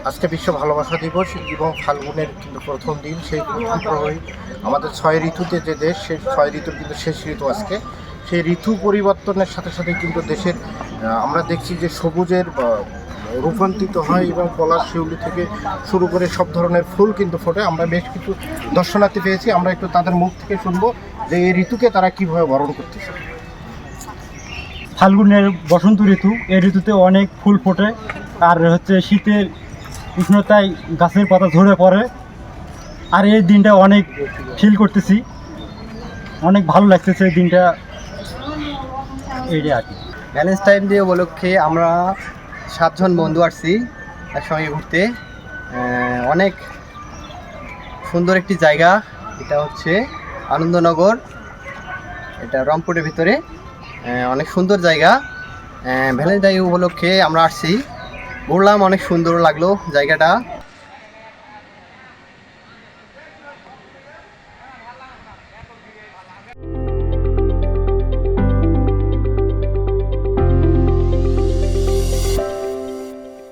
আজকে বিশ্ব ভালোবাসা দিবস এবং ফাল্গুনের কিন্তু প্রথম দিন। সেই প্রথম প্রহরী আমাদের ৬ ঋতুতে যে দেশ, সেই ৬ ঋতুর কিন্তু শেষ ঋতু আজকে। সেই ঋতু পরিবর্তনের সাথে সাথে কিন্তু দেশের আমরা দেখছি যে সবুজের রূপান্তরিত হয় এবং পলাশ শিউলি থেকে শুরু করে সব ধরনের ফুল কিন্তু ফোটে। আমরা বেশ কিছু দর্শনার্থী পেয়েছি, আমরা একটু তাদের মুখ থেকে শুনবো যে এই ঋতুকে তারা কীভাবে বরণ করতেছে। ফাল্গুনের বসন্ত ঋতু, এই ঋতুতে অনেক ফুল ফোটে আর শীতের উষ্ণতায় গাছের পাতা ঝরে পড়ে। আর এই দিনটা অনেক ফিল করতেছি, অনেক ভালো লাগতেছে এই দিনটা। এইটা আর কি। ভ্যালেন্টাইন ডে উপলক্ষে আমরা 7 জন বন্ধু আসছি একসঙ্গে ঘুরতে। অনেক সুন্দর একটি জায়গা, এটা হচ্ছে আনন্দনগর, এটা রংপুরের ভিতরে। অনেক সুন্দর জায়গা। ভ্যালেন্টাইন ডে উপলক্ষে আমরা আসছি, ঘুরলাম, অনেক সুন্দর লাগলো জায়গাটা।